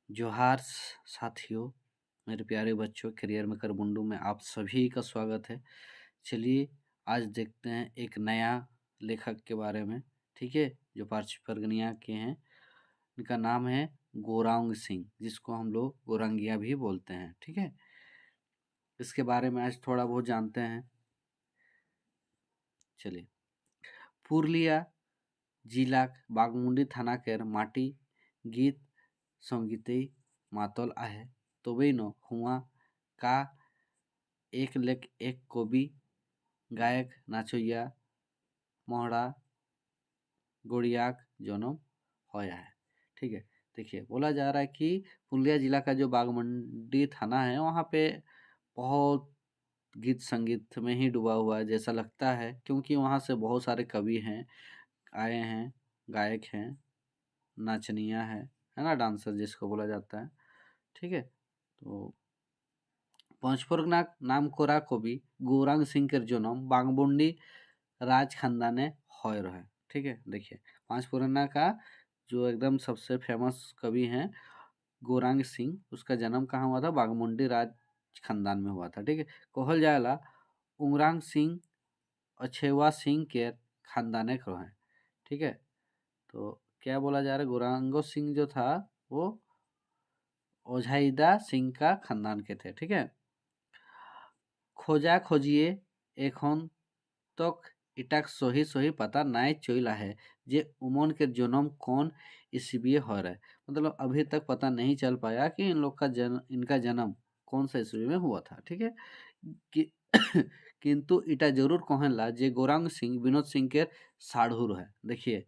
जोहार साथियों, मेरे प्यारे बच्चों, करियर मेकर बुंडू में आप सभी का स्वागत है। चलिए आज देखते हैं एक नया लेखक के बारे में। ठीक है, जो पारछी के हैं। इनका नाम है गोरांग सिंह, जिसको हम लोग गोरंगिया भी बोलते हैं। ठीक है, इसके बारे में आज थोड़ा बहुत जानते हैं। चलिए, पुरुलिया जिला बागमुंडी थाना केर माटी गीत संगीतई मातल आहे तबेनो हुआ का एक लेख एक कवि गायक नाचोया मोहड़ा गोड़ियाक जन्म होया है। ठीक है, देखिए बोला जा रहा है कि पुरुलिया जिला का जो बागमंडी थाना है वहाँ पे बहुत गीत संगीत में ही डूबा हुआ है जैसा लगता है, क्योंकि वहाँ से बहुत सारे कवि हैं आए हैं, गायक हैं, नाचनिया है ना, डांसर जिसको बोला जाता है। ठीक है, तो पंचफोरना नाम कोरा कवि गौरांग सिंह के जन्म बागमुंडी राज खानदाने हय रहे। ठीक है, देखिए पंचफोरना का जो एकदम सबसे फेमस कवि हैं गौरांग सिंह, उसका जन्म कहाँ हुआ था? बागमुंडी राज खानदान में हुआ था। ठीक है, कहल जाएला उमरांग सिंह अछेवा सिंह के खानदाने के रहे। ठीक है, तो क्या बोला जा रहा है, गौरांगो सिंह जो था वो ओझाइदा सिंह का खानदान के थे। ठीक है, खोजा खोजिए एखन तक इटाक सही सही पता नाय चला है जे उमन के जन्म कौन ईस्वी हो रहा है। मतलब अभी तक पता नहीं चल पाया कि इन लोग का इनका जन्म कौन सा ईस्वी में हुआ था। ठीक है, कि किंतु इटा जरूर कहला जे गौरांग सिंह विनोद सिंह के साढ़ुर है। देखिए,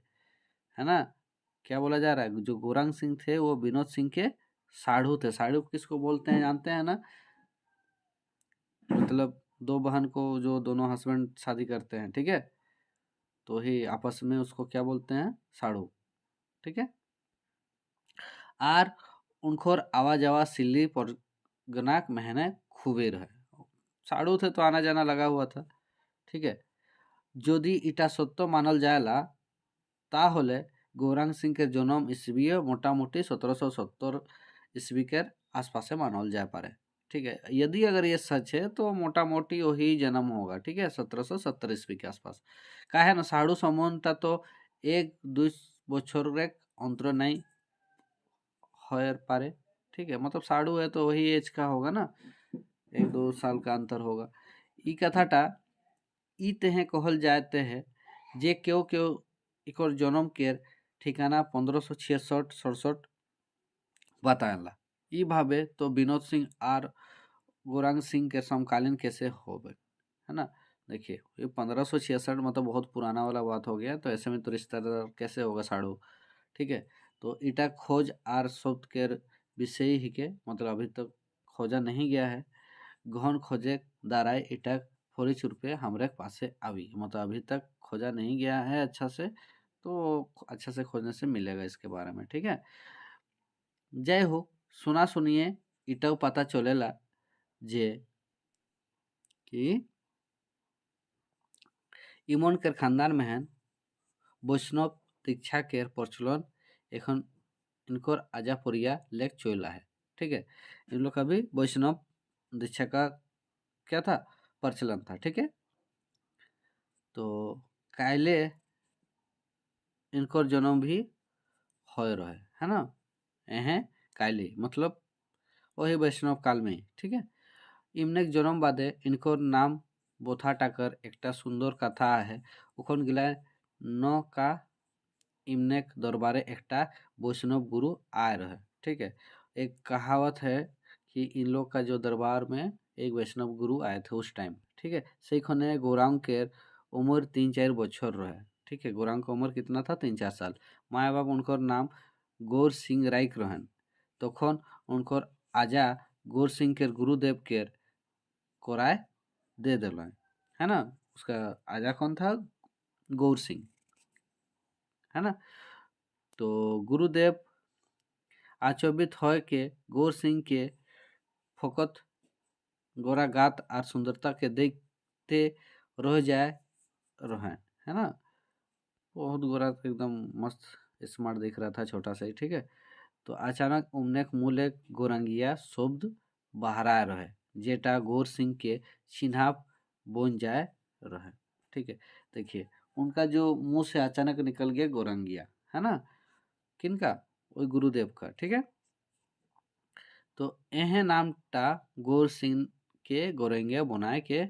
है ना, क्या बोला जा रहा है, जो गौरांग सिंह थे वो विनोद सिंह के साढ़ू थे। साढ़ू किसको बोलते हैं जानते हैं ना? मतलब दो बहन को जो दोनों हस्बैंड शादी करते हैं, ठीक है, तो ही आपस में उसको क्या बोलते हैं? साढ़ू। ठीक है, आर उनखोर आवा जावा सिल्ली परगनाक महीने खूबे रहे। साढ़ू थे तो आना जाना लगा हुआ था। ठीक है, यदि इटा सत्य मानल जाएला ताहले गौरांग सिंह के जन्म ईस्वी मोटामोटी 1770 ईस्वी के आसपास मानल जा पारे। ठीक है, यदि अगर ये सच है तो मोटा मोटी वही जन्म होगा। ठीक है, 1770 ईस्वी के आसपास। काहे ना साढ़ू सम्बन्धटा तो एक दुई बछर अंतर नहीं हो पारे। ठीक है, मतलब साढ़ू है तो वही एज का होगा ना, एक दो साल का अंतर होगा। ई कथाटा ई तेहे कहल जाते हैं जे क्यों क्यों इकर जन्म के ठिकाना 1566-67 बताएला। ई भावे तो विनोद सिंह और गौरांग सिंह के समकालीन कैसे हो गए, है ना। देखिए ये 1566 मतलब बहुत पुराना वाला बात हो गया, तो ऐसे में तो रिश्तेदार कैसे होगा साढ़ू। ठीक है, तो ईटा खोज आर शब्द के विषय ही के मतलब अभी तक खोजा नहीं गया है। गहन खोजे दाराय ईटा फौरी रूपे हमरे पासे आवी, मतलब अभी तक खोजा नहीं गया है अच्छा से, तो अच्छा से खोजने से मिलेगा इसके बारे में। ठीक है, जय हो सुना सुनिए इटाऊ पता चलेला जे कि इमन के खानदान में हैं वैष्णव दीक्षा के प्रचलन एखन इनकर आजापुरिया लेक चला है। ठीक है, इन लोग का भी वैष्णव दीक्षा का क्या था? प्रचलन था। ठीक है, तो कायले इनकर जन्म भी हो रहे, है ना। एहे कायले मतलब वही वैष्णव काल में ही। ठीक है, इमने जन्म बादे इनकर नाम बोथा टाकर एकटा सुंदर कथा है। उखन गिला न का इमने दरबारे एकटा वैष्णव गुरु आए रहे। ठीक है, एक कहावत है कि इन लोग का जो दरबार में एक वैष्णव गुरु आए थे उस टाइम। ठीक है, से खने गौरांग के उम्र 3-4 बछर रहे। ठीक है, गौरांग का उम्र कितना था? 3-4 साल। माए बाप उनकर नाम गौर सिंह राइक रहन। तखन उनकर आजा गौर सिंह के गुरुदेव के कोराय दे दिल, है ना। उसका आजा कौन था? गौर सिंह, है ना। तो गुरुदेव आचंबित होय के गौर सिंह के फोकत गोरा गात और सुंदरता के देखते रह जाए रहे, है ना। बहुत गोरा एकदम मस्त स्मार्ट दिख रहा था, छोटा सा ही। ठीक है, तो अचानक उमनेक मूल एक गोरंगिया शब्द बहराए रहे जेटा गोर सिंह के चिन्हाप बन जाए रहे। ठीक है, देखिए उनका जो मुंह से अचानक निकल गया गोरंगिया, है ना, किनका, वही गुरुदेव का। ठीक है, तो एहे नामटा गोर सिंह के गोरंगिया बनाए के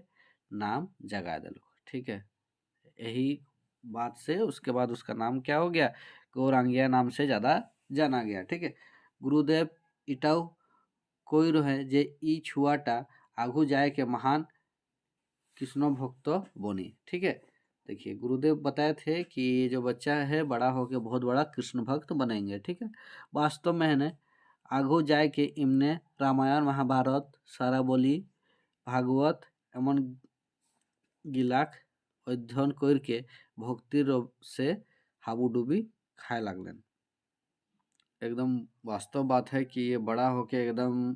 नाम जगा दिलो। ठीक है, यही बात से उसके बाद उसका नाम क्या हो गया, गौरांगिया नाम से ज़्यादा जाना गया। ठीक है, गुरुदेव इटाऊ कोई रहे जे ई छुआटा आगू जाए के महान कृष्ण भक्त बनी। ठीक है, देखिए गुरुदेव बताए थे कि ये जो बच्चा है बड़ा होकर बहुत बड़ा कृष्ण भक्त बनेंगे। ठीक है, वास्तव में है ना, आगू जाए के इमने रामायण महाभारत सारा बोली भागवत एमन गिलाक अध्ययन करके भक्तिर से हाबुडुबी खाए लगलन। एकदम वास्तव बात है कि ये बड़ा होके एकदम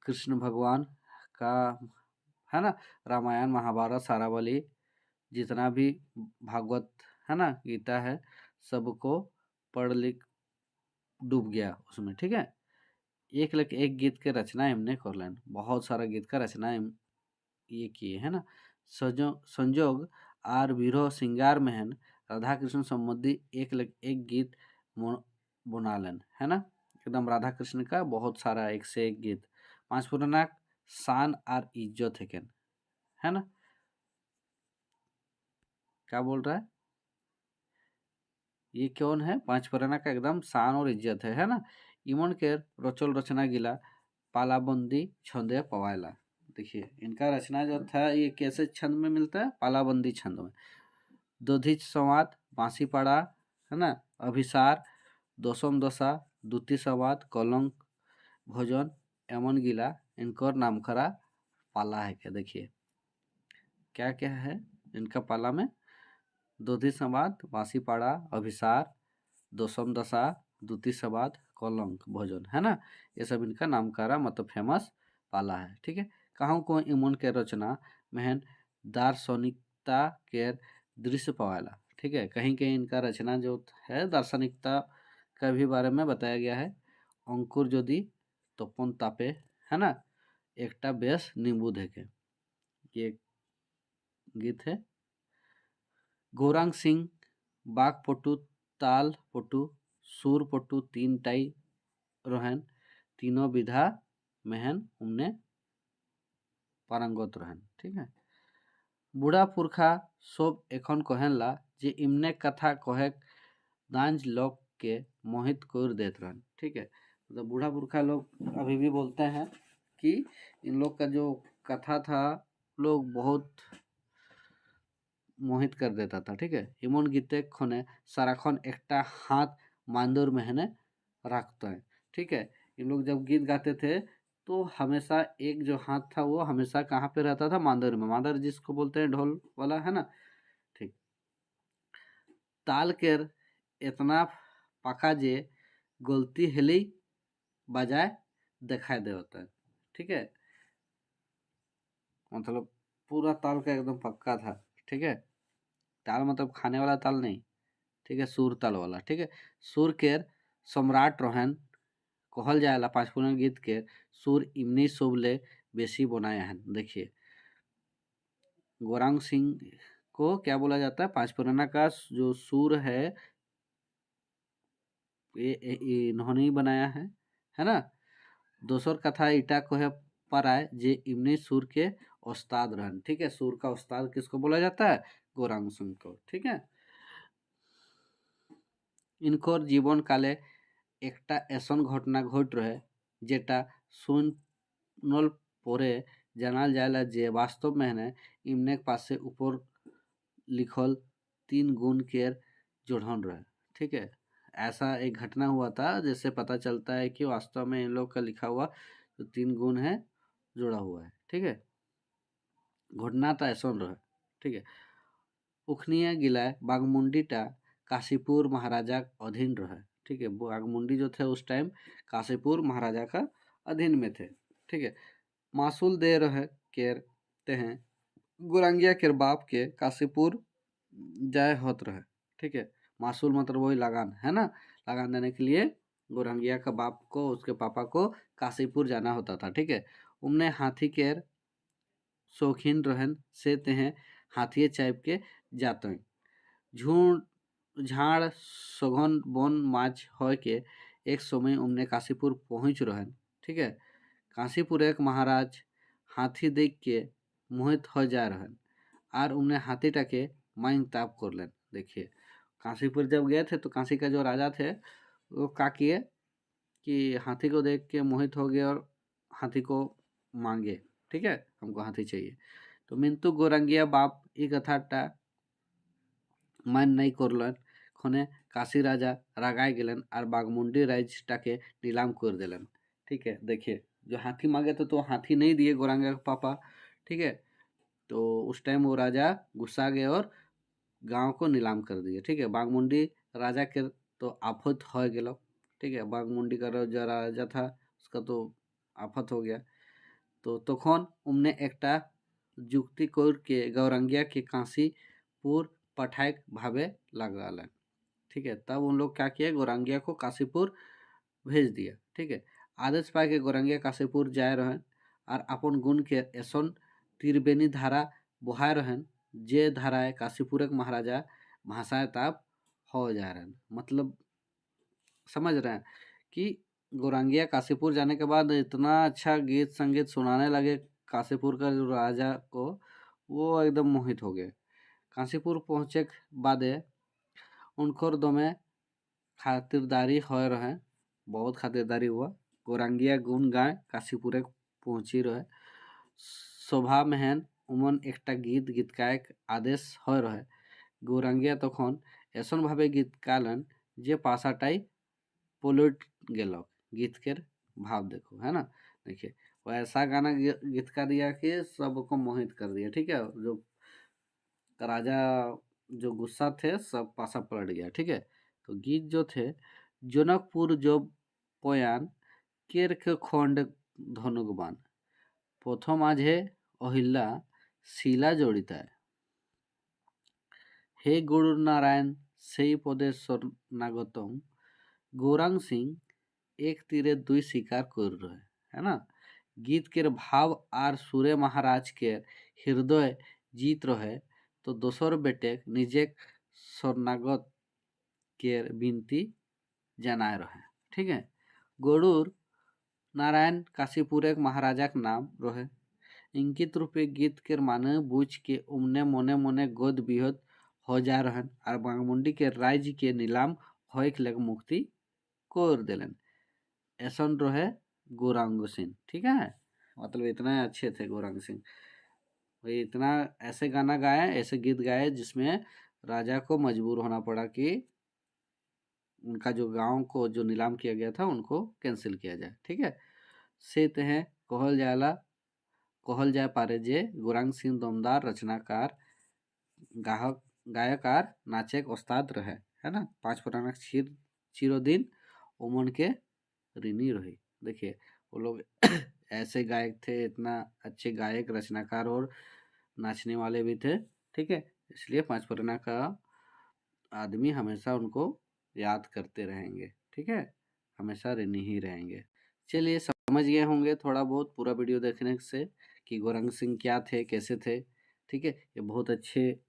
कृष्ण भगवान का, है ना, रामायण महाभारत सारा बोली जितना भी भागवत है ना, गीता है, सबको पढ़ लिख डूब गया उसमें। ठीक है, एक लग एक गीत के रचना इमने करलन, बहुत सारा गीत का रचना ये किए, है ना। संजोग आर विरह सिंगार महन राधा कृष्ण संबंधी एक लग एक गीत बनालन, है ना, एकदम राधा कृष्ण का बहुत सारा एक से एक गीत। पांच पुराना शान आर इज्जत है ना, क्या बोल रहा है, ये कौन है, पांच पुराना का एकदम शान और इज्जत है ना। इमन के रचल रचना गिला पालाबंदी छंदे पवायला। देखिए इनका रचना जो था ये कैसे छंद में मिलता है, पालाबंदी छंद में। दोधिच संवाद बांसीपाड़ा, है ना, अभिसार दशम दशा द्वितीय संवाद कलंक भोजन एमन गिला इनकर नामखरा पाला है। क्या देखिए क्या क्या है इनका पाला में, दोधी संवाद बांसीपाड़ा अभिसार दशम दशा द्वितीय संवाद कलंक भोजन, है ना, ये सब इनका नामकारा मतलब फेमस पाला है। ठीक है, कहूँ को इमन के रचना महन दार्शनिकता के दृश्य पवाला। ठीक है, कहीं कहीं इनका रचना जो है दार्शनिकता का भी बारे में बताया गया है। अंकुर यदि तपन तापे, है ना, एकटा बेस नींबू देखे, ये गीत है। गौरांग सिंह बाघ पटु ताल पटु सुर पटु तीन टाई रहन तीनों विधा महन उमने पारंगत रहन। ठीक है, बूढ़ा पुरखा सब एखन कहला जे इमने कथा कहे दांज लोग के मोहित कर देत रहन। ठीक है, मतलब बूढ़ा पुरखा लोग अभी भी बोलते हैं कि इन लोग का जो कथा था लोग बहुत मोहित कर देता था। ठीक है, इमन गीते खने साराखन एकटा हाथ मांदर महने रखते हैं। ठीक है, इन लोग जब गीत गाते थे तो हमेशा एक जो हाथ था वो हमेशा कहाँ पे रहता था, मांदर में, मांदर जिसको बोलते हैं ढोल वाला, है ना। ठीक, ताल केर इतना पाका जे गलती हेली बजाय दिखाई दे होता है। ठीक है, मतलब पूरा ताल का एकदम पक्का था। ठीक है, ताल मतलब खाने वाला ताल नहीं, ठीक है, सुर ताल वाला। ठीक है, सुर केर सम्राट रोहन कहल जाएला पांच पुराना गीत के सुर इमनी सोबले बेसी बनाए हैं। देखिए गौरांग सिंह को क्या बोला जाता है, पांच पुराना का जो सुर है ये इन्होंने ही बनाया है ना। दोसर कथा इटा कहे पराय जे इमनी सुर के उस्ताद रहन। ठीक है, सुर का उस्ताद किसको बोला जाता है, गौरांग सिंह को। ठीक है, इनकोर जीवन काले एकटा ऐसन घटना घट रहे जेटा सुनल परे जानाल जाएला जे वास्तव में है इमने पासे ऊपर लिखल तीन गुण के जोड़न रहे। ठीक है, ऐसा एक घटना हुआ था जिससे पता चलता है कि वास्तव में इन लोग का लिखा हुआ जो तीन गुण है जुड़ा हुआ है। ठीक है, घटना तो ऐसा रहे। ठीक है, उखनिया गिलाय बागमुंडीटा काशीपुर महाराजा अधीन रहे। ठीक है, बागमुंडी जो थे उस टाइम काशीपुर महाराजा का अधीन में थे। ठीक है, मासूल दे रहे कहते हैं गुरंगिया के बाप के काशीपुर जय होत रहे। ठीक है, मासूल मतलब वही लगान, है ना, लगान देने के लिए गौरंगिया का बाप को, उसके पापा को काशीपुर जाना होता था। ठीक है, उनने हाथी केर शौकीन रहन से तेहे हाथिये चाइप के जाते झूठ झाड़ सघन बन माछ होय के एक समय उमने काशीपुर पहुंच रहन। ठीक है, काशीपुर एक महाराज हाथी देख के मोहित हो जा रहन और उमने हाथीटाके माइन ताप करलेन। देखिए, काशीपुर जब गए थे तो काशी का जो राजा थे वो क्या किए कि हाथी को देख के मोहित हो गए और हाथी को मांगे। ठीक है, हमको हाथी चाहिए। तो मिंतु गोरंगिया बाप ई कथाटा मान नहीं करलन खने काशी राजा रागाय गेलन और बागमुंडी राइजटाके नीलाम कर दिलन। ठीक है, देखिए जो हाथी मांगे तो हाथी नहीं दिए गौरांगिया के पापा। ठीक है, तो उस टाइम वो राजा गुस्सा गए और गांव को नीलाम कर दिए। ठीक है, बागमुंडी राजा के तो आफत हो गेलो। ठीक है, बागमुंडी का जो राजा था उसका तो आफत हो गया। तो तखन उमने एकटा जुक्ति करके गौरंगिया के काशीपुर पठाक भावे लगालन। ठीक है, तब उन लोग क्या किया, गौरंगिया को काशीपुर भेज दिया। ठीक है, आदेश पाए के गौरंगिया काशीपुर जाए रहन और अपन गुण के ऐसन त्रिवेणी धारा बहाय रहन जे धाराएं काशीपुर के महाराजा भाषाएं ताप हो जा रहन। मतलब समझ रहे हैं कि गौरंगिया काशीपुर जाने के बाद इतना अच्छा गीत संगीत सुनाने लगे काशीपुर का जो राजा को, वो एकदम मोहित हो गए। काशीपुर पहुँचे के बादे उनकर दमे खातिरदारी हो रहे, बहुत खातिरदारी हुआ। गौरंगिया गुण गाय काशीपुर पहुँची रहे। शोभा मेहन उमन एकटा गीत गीतकायक आदेश हो रहे। गौरंगिया तखन ऐसन भावे गीत गालन जे पासाटाई पलट गेलक। गीत के भाव देखो, है ना। देखिए, वो ऐसा गाना गीत का दिया कि सबको मोहित कर दिया। ठीक है, जो राजा जो गुस्सा थे सब पासा पलट गया। ठीक है, तो गीत जो थे, जनकपुर जो पयान केर के खंड धनुकबान प्रथम आझे अहिल्ला শিলা জড়িতায় हे गुरु नारायण সেই পদে শরণাগতম गौरांग सिंह एक तीरे दुई शिकार कर रहे, है ना। गीत के भाव आर सूर्य महाराज के हृदय जीत रहे तो दोसर बेटे निजे शरणागत के विनती जनाए रहे। ठीक है, गरुड़ नारायण काशीपुर एक महाराजा के नाम रहे। इंकित रूपे गीत के माने बुझ के उमने मोने मोने गोद बिहद हो जा रहन और बागमुंडी के राज्य के नीलाम होए के लग मुक्ति कर दिलन। ऐसन रहे गौरांग सिंह। ठीक है, मतलब इतना अच्छे थे गौरांग सिंह। वही इतना ऐसे गाना गाए, ऐसे गीत गाए जिसमें राजा को मजबूर होना पड़ा कि उनका जो गांव को जो नीलाम किया गया था उनको कैंसिल किया जाए। ठीक है, से तहे कहल जाए पारे जे गौरांग सिंह दमदार रचनाकार गायकार नाचे के उस्ताद रहे, है ना। पांच पुराना चिरदिन उमन के ऋणी रही। देखिए, वो लोग ऐसे गायक थे, इतना अच्छे गायक रचनाकार और नाचने वाले भी थे। ठीक है, इसलिए पांच पुराना का आदमी हमेशा उनको याद करते रहेंगे। ठीक है, हमेशा ऋणी ही रहेंगे। चलिए, समझ गए होंगे थोड़ा बहुत पूरा वीडियो देखने से कि गौरांग सिंह क्या थे, कैसे थे। ठीक है, ये बहुत अच्छे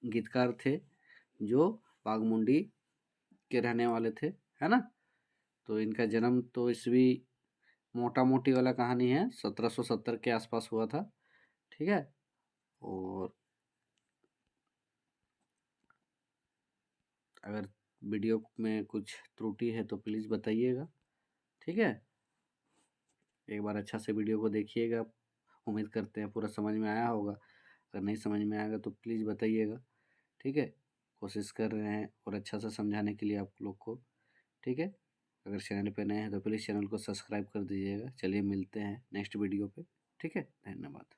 गीतकार थे जो बागमुंडी के रहने वाले थे, है ना। तो इनका जन्म तो ईस्वी मोटा मोटी वाला कहानी है 1770 के आसपास हुआ था। ठीक है, और अगर वीडियो में कुछ त्रुटि है तो प्लीज़ बताइएगा। ठीक है, एक बार अच्छा से वीडियो को देखिएगा। उम्मीद करते हैं पूरा समझ में आया होगा। अगर नहीं समझ में आएगा तो प्लीज़ बताइएगा। ठीक है, कोशिश कर रहे हैं और अच्छा से समझाने के लिए आप लोग को। ठीक है, अगर चैनल पे नए हैं तो प्लीज़ चैनल को सब्सक्राइब कर दीजिएगा। चलिए, मिलते हैं नेक्स्ट वीडियो पे। ठीक है, धन्यवाद।